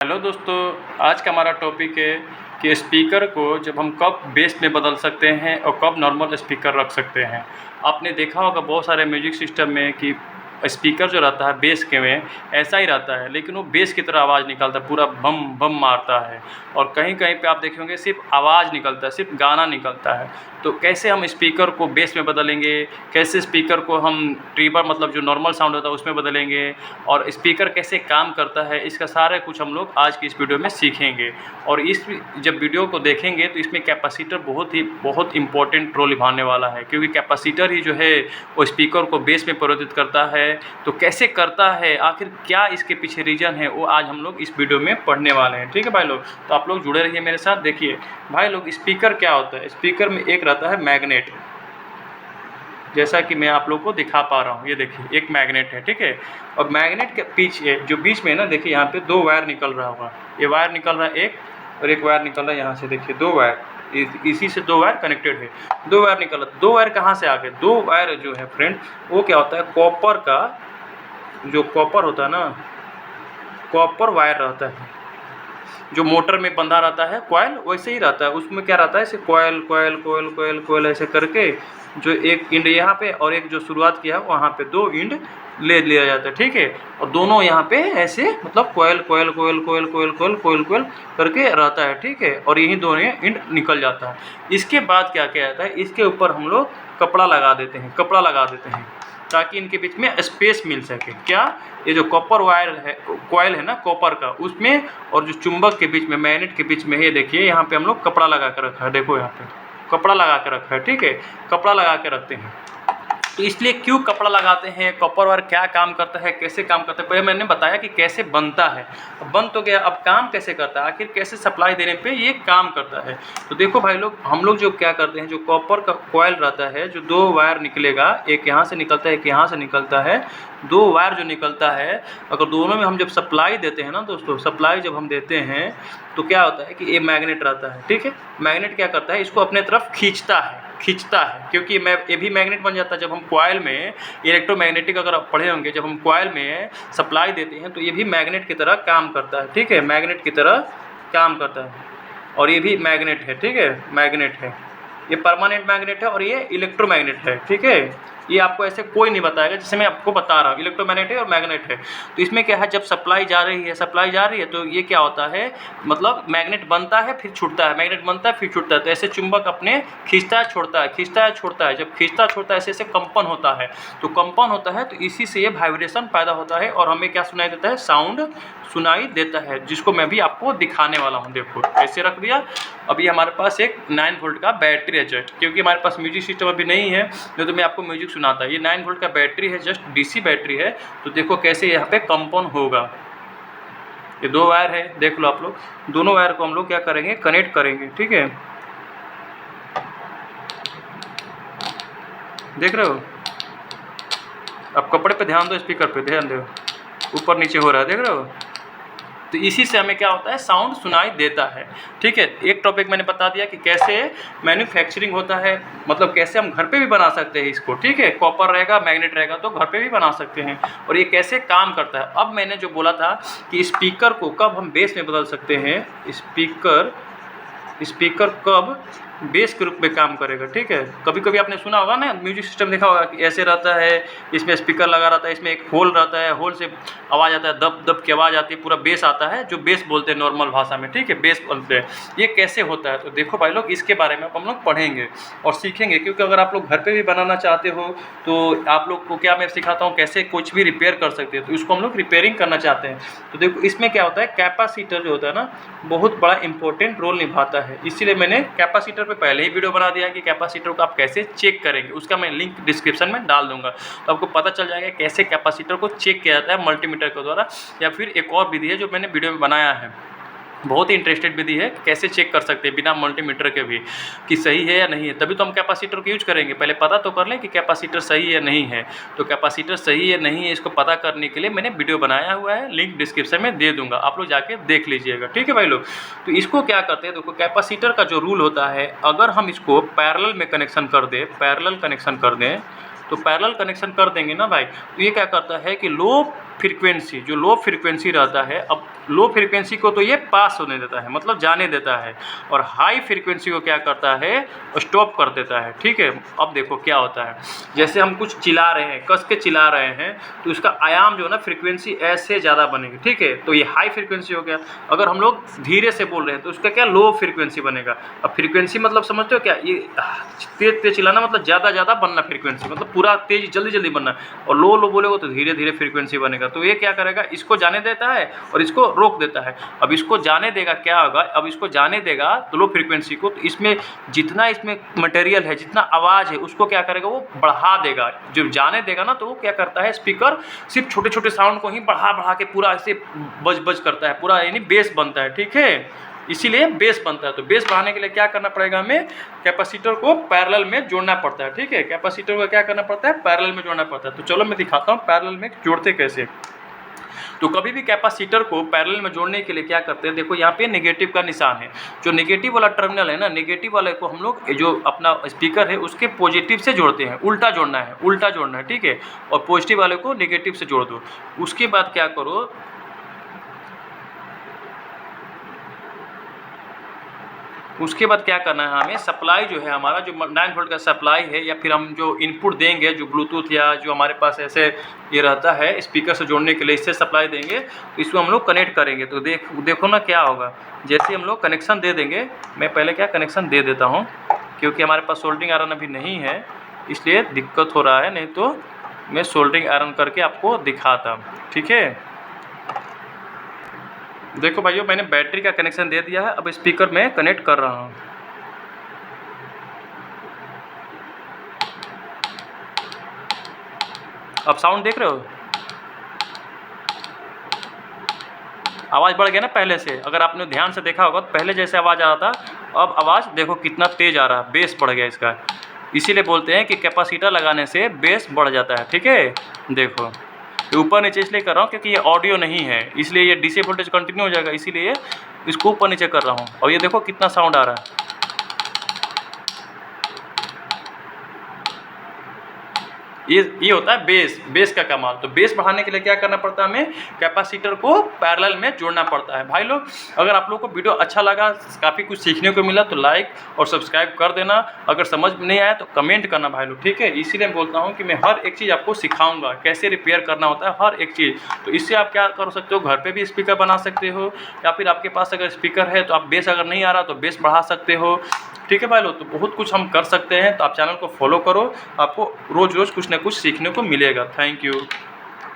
Hello दोस्तों, आज का हमारा टॉपिक है कि स्पीकर को जब हम कब बेस में बदल सकते हैं और कब नॉर्मल स्पीकर रख सकते हैं। आपने देखा होगा बहुत सारे म्यूजिक सिस्टम में कि स्पीकर जो रहता है बेस के में ऐसा ही रहता है, लेकिन वो बेस की तरह आवाज़ निकालता है, पूरा बम बम मारता है। और कहीं कहीं पे आप देखेंगे सिर्फ आवाज़ निकलता है, सिर्फ गाना निकलता है। तो कैसे हम स्पीकर को बेस में बदलेंगे, कैसे स्पीकर को हम ट्रिबर मतलब जो नॉर्मल साउंड होता है उसमें बदलेंगे, और स्पीकर कैसे काम करता है, इसका सारा कुछ हम लोग आज की इस वीडियो में सीखेंगे। और इस जब वीडियो को देखेंगे तो इसमें कैपेसिटर बहुत इंपॉर्टेंट रोल निभाने वाला है, क्योंकि कैपेसिटर ही जो है वो स्पीकर को बेस में परिवर्तित करता है। तो कैसे करता है, आखिर क्या इसके पीछे रीज़न है, वो आज हम लोग इस वीडियो में पढ़ने वाले हैं। ठीक है भाई लोग, तो आप लोग जुड़े रहिए मेरे साथ। देखिए भाई लोग, स्पीकर क्या होता है। स्पीकर में एक रहता है मैग्नेट, जैसा कि मैं आप लोग को दिखा पा रहा हूँ। ये देखिए एक मैग्नेट है, ठीक है। और मैग्नेट के पीछे जो बीच में ना, देखिए यहाँ पे दो वायर निकल रहा होगा। ये वायर निकल रहा है एक, और एक वायर निकल रहा है यहाँ से। देखिए दो वायर, इसी से दो वायर कनेक्टेड है। दो वायर निकल रहा, दो वायर कहाँ से आ गए? दो वायर जो है फ्रेंड, वो क्या होता है, कॉपर का जो कॉपर होता है ना, कॉपर वायर रहता है जो मोटर में बंधा रहता है, कॉयल वैसे ही रहता है। उसमें क्या रहता है, ऐसे coil coil coil coil coil ऐसे करके जो एक इंड यहाँ पे और एक जो शुरुआत किया है वहाँ पे दो इंड ले लिया जाता है, ठीक है। और दोनों यहाँ पे ऐसे मतलब coil coil coil coil coil coil coil coil करके रहता है, ठीक है। और यही दोनों इंड निकल जाता है। इसके बाद क्या किया जाता है, इसके ऊपर हम लोग कपड़ा लगा देते हैं, कपड़ा लगा देते हैं ताकि इनके बीच में स्पेस मिल सके। क्या, ये जो कॉपर वायर है, कॉयल है ना कॉपर का, उसमें और जो चुंबक के बीच में, मैग्नेट के बीच में, ये देखिए यहाँ पे हम लोग कपड़ा लगा के रखा है। देखो यहाँ पे कपड़ा लगा के रखा है, ठीक है। कपड़ा लगा के रखते हैं। तो इसलिए क्यों कपड़ा लगाते हैं, कॉपर वायर क्या काम करता है, कैसे काम करता है, पहले मैंने बताया कि कैसे बनता है। अब बन तो गया, अब काम कैसे करता है, आखिर कैसे सप्लाई देने पे ये काम करता है। तो देखो भाई लोग, हम लोग जो क्या करते हैं, जो कॉपर का कॉयल रहता है, जो दो वायर निकलेगा, एक यहाँ से निकलता है एक यहाँ से निकलता है, दो वायर जो निकलता है, अगर दोनों में हम जब सप्लाई देते हैं ना दोस्तों, सप्लाई जब हम देते हैं तो क्या होता है कि ये मैग्नेट रहता है, ठीक है। मैग्नेट क्या करता है, इसको अपने तरफ खींचता है, क्योंकि ये भी मैग्नेट बन जाता है। जब हम कॉयल में इलेक्ट्रोमैग्नेटिक अगर आप पढ़े होंगे, जब हम कॉयल में सप्लाई देते हैं तो ये भी मैग्नेट की तरह काम करता है, ठीक है। मैग्नेट की तरह काम करता है। और ये भी मैग्नेट है, ठीक है, मैग्नेट है। ये परमानेंट मैग्नेट है और ये इलेक्ट्रोमैग्नेट है, ठीक है। ये आपको ऐसे कोई नहीं बताएगा, जैसे मैं आपको बता रहा हूँ, इलेक्ट्रोमैग्नेट है और मैग्नेट है। तो इसमें क्या है, जब सप्लाई जा रही है तो ये क्या होता है, मतलब मैग्नेट बनता है फिर छूटता है, मैग्नेट बनता है फिर छूटता है। तो ऐसे चुंबक अपने खींचता है छोड़ता है, खींचता है छोड़ता है। जब खींचता छोड़ता है ऐसे ऐसे कंपन होता है। तो कंपन होता है तो इसी से ये वाइब्रेशन पैदा होता है और हमें क्या सुनाई देता है, साउंड सुनाई देता है, जिसको मैं भी आपको दिखाने वाला हूँ। देखो ऐसे रख दिया। अभी हमारे पास एक 9 वोल्ट का बैटरी है जस्ट, क्योंकि हमारे पास म्यूजिक सिस्टम अभी नहीं है, तो मैं आपको म्यूजिक सुनाता है। ये 9 वोल्ट का बैटरी है, जस्ट डीसी बैटरी है। तो देखो कैसे यहाँ पे कंपन होगा। ये दो वायर है, देख लो आप लोग। दोनों वायर को हम लोग क्या करेंगे, कनेक्ट करेंगे, ठीक है। देख रहे हो, अब कपड़े पे ध्यान दो, स्पीकर पे ध्यान दो, ऊपर नीचे हो रहा है, देख रहे हो। तो इसी से हमें क्या होता है, साउंड सुनाई देता है, ठीक है। एक टॉपिक मैंने बता दिया कि कैसे मैन्युफैक्चरिंग होता है, मतलब कैसे हम घर पे भी बना सकते हैं इसको, ठीक है। कॉपर रहेगा, मैग्नेट रहेगा तो घर पे भी बना सकते हैं। और ये कैसे काम करता है, अब मैंने जो बोला था कि स्पीकर को कब हम बेस में बदल सकते हैं, स्पीकर कब बेस के रूप में काम करेगा, ठीक है। कभी कभी आपने सुना होगा ना, म्यूजिक सिस्टम देखा होगा कि ऐसे रहता है, इसमें स्पीकर लगा रहता है, इसमें एक होल रहता है, होल से आवाज़ आता है, दब दब की आवाज़ आती है, पूरा बेस आता है, जो बेस बोलते हैं नॉर्मल भाषा में, ठीक है, बेस बोलते हैं। ये कैसे होता है, तो देखो भाई लोग, इसके बारे में हम लोग पढ़ेंगे और सीखेंगे। क्योंकि अगर आप लोग घर पर भी बनाना चाहते हो तो आप लोग को क्या मैं सिखाता हूँ, कैसे कुछ भी रिपेयर कर सकते हैं। तो इसको हम लोग रिपेयरिंग करना चाहते हैं। तो देखो इसमें क्या होता है, कैपेसिटर जो होता है ना, बहुत बड़ा इंपॉर्टेंट रोल निभाता है। इसीलिए मैंने कैपेसिटर पे पहले ही वीडियो बना दिया कि कैपेसिटर को आप कैसे चेक करेंगे, उसका मैं लिंक डिस्क्रिप्शन में डाल दूंगा। तो आपको पता चल जाएगा कैसे कैपेसिटर को चेक किया जाता है मल्टीमीटर के द्वारा, या फिर एक और विधि है जो मैंने वीडियो में बनाया है, बहुत ही इंटरेस्टेड विधि है, कैसे चेक कर सकते हैं बिना मल्टीमीटर के भी कि सही है या नहीं है। तभी तो हम कैपेसिटर को यूज करेंगे। पहले पता तो कर लें कि कैपेसिटर सही है नहीं है। तो कैपेसिटर सही है नहीं है, इसको पता करने के लिए मैंने वीडियो बनाया हुआ है, लिंक डिस्क्रिप्शन में दे दूंगा, आप लोग जाके देख लीजिएगा, ठीक है भाई लोग। तो इसको क्या करते हैं, देखो कैपेसिटर का जो रूल होता है, अगर हम इसको पैरेलल में कनेक्शन कर दें, पैरेलल कनेक्शन कर दें, तो पैरेलल कनेक्शन कर देंगे ना भाई, तो ये क्या करता है कि लो फ्रीक्वेंसी, जो लो फ्रीक्वेंसी रहता है, अब लो फ्रीक्वेंसी को तो ये पास होने देता है, मतलब जाने देता है, और हाई फ्रीक्वेंसी को क्या करता है, स्टॉप कर देता है। ठीक है, अब देखो क्या होता है, जैसे हम कुछ चिल्ला रहे हैं, कस के चिल्ला रहे हैं, तो उसका आयाम जो है ना, फ्रीक्वेंसी ऐसे ज़्यादा बनेगी। ठीक है, तो ये हाई फ्रीक्वेंसी हो गया। अगर हम लोग धीरे से बोल रहे हैं तो उसका क्या, लो फ्रीक्वेंसी बनेगा। अब फ्रीक्वेंसी मतलब समझते हो क्या, ये तेज तेज चिल्लाना मतलब ज़्यादा बनना, फ्रीक्वेंसी मतलब पूरा तेज जल्दी बनना, और लो बोलेगा तो धीरे धीरे फ्रीक्वेंसी बनेगा। तो ये क्या करेगा, इसको जाने देता है और इसको रोक देता है। अब इसको जाने देगा, क्या होगा, अब इसको जाने देगा तो लो फ्रीक्वेंसी को, तो इसमें जितना इसमें मटेरियल है, जितना आवाज़ है, उसको क्या करेगा, वो बढ़ा देगा। जब जाने देगा ना, तो वो क्या करता है, स्पीकर सिर्फ छोटे छोटे साउंड को ही बढ़ा के पूरा ऐसे बज करता है, पूरा यानी बेस बनता है। ठीक है, इसीलिए बेस बनता है। तो बेस बढ़ाने के लिए क्या करना पड़ेगा, हमें कैपेसिटर को पैरेलल में जोड़ना पड़ता है। ठीक है, कैपेसिटर को क्या करना पड़ता है, पैरेलल में जोड़ना पड़ता है। तो चलो मैं दिखाता हूँ पैरेलल में जोड़ते कैसे। तो कभी भी कैपेसिटर को पैरेलल में जोड़ने के लिए क्या करते हैं, देखो यहाँ पे नेगेटिव का निशान है, जो नेगेटिव वाला टर्मिनल है ना, नेगेटिव वाले को हम लोग जो अपना स्पीकर है उसके पॉजिटिव से जोड़ते हैं, उल्टा जोड़ना है। ठीक है, और पॉजिटिव वाले को नेगेटिव से जोड़ दो। उसके बाद क्या करो, उसके बाद क्या करना है, हमें सप्लाई जो है हमारा, जो 9 वोल्ट का सप्लाई है, या फिर हम जो इनपुट देंगे, जो ब्लूटूथ या जो हमारे पास ऐसे ये रहता है स्पीकर से जोड़ने के लिए, इससे सप्लाई देंगे, तो इसको हम लोग कनेक्ट करेंगे। तो देखो ना क्या होगा, जैसे हम लोग कनेक्शन दे देंगे, मैं पहले क्या कनेक्शन दे देता हूँ, क्योंकि हमारे पास सोल्डरिंग आयरन अभी नहीं है, इसलिए दिक्कत हो रहा है, नहीं तो मैं सोल्डरिंग आयरन करके आपको दिखाता। ठीक है, देखो भाइयों, मैंने बैटरी का कनेक्शन दे दिया है, अब स्पीकर में कनेक्ट कर रहा हूँ। अब साउंड देख रहे हो, आवाज़ बढ़ गया ना पहले से। अगर आपने ध्यान से देखा होगा तो पहले जैसे आवाज़ आ रहा था, अब आवाज़ देखो कितना तेज़ आ रहा है, बेस बढ़ गया इसका। इसीलिए बोलते हैं कि कैपेसिटर लगाने से बेस बढ़ जाता है। ठीक है, देखो ऊपर नीचे इसलिए कर रहा हूँ क्योंकि ये ऑडियो नहीं है, इसलिए ये डीसी वोल्टेज कंटिन्यू हो जाएगा, इसीलिए इसको ऊपर नीचे कर रहा हूँ। और ये देखो कितना साउंड आ रहा है, ये होता है बेस का कमाल। तो बेस बढ़ाने के लिए क्या करना पड़ता है, हमें कैपेसिटर को पैरेलल में जोड़ना पड़ता है। भाई लोग, अगर आप लोग को वीडियो अच्छा लगा, काफ़ी कुछ सीखने को मिला, तो लाइक और सब्सक्राइब कर देना। अगर समझ में नहीं आया तो कमेंट करना भाई लोग। ठीक है, इसीलिए बोलता हूँ कि मैं हर एक चीज़ आपको सिखाऊंगा, कैसे रिपेयर करना होता है हर एक चीज़। तो इससे आप क्या कर सकते हो, घर पर भी स्पीकर बना सकते हो, या फिर आपके पास अगर स्पीकर है तो आप बेस अगर नहीं आ रहा तो बेस बढ़ा सकते हो। ठीक है भाई लोग, तो बहुत कुछ हम कर सकते हैं। तो आप चैनल को फॉलो करो, आपको रोज़ कुछ ना कुछ सीखने को मिलेगा। Thank you.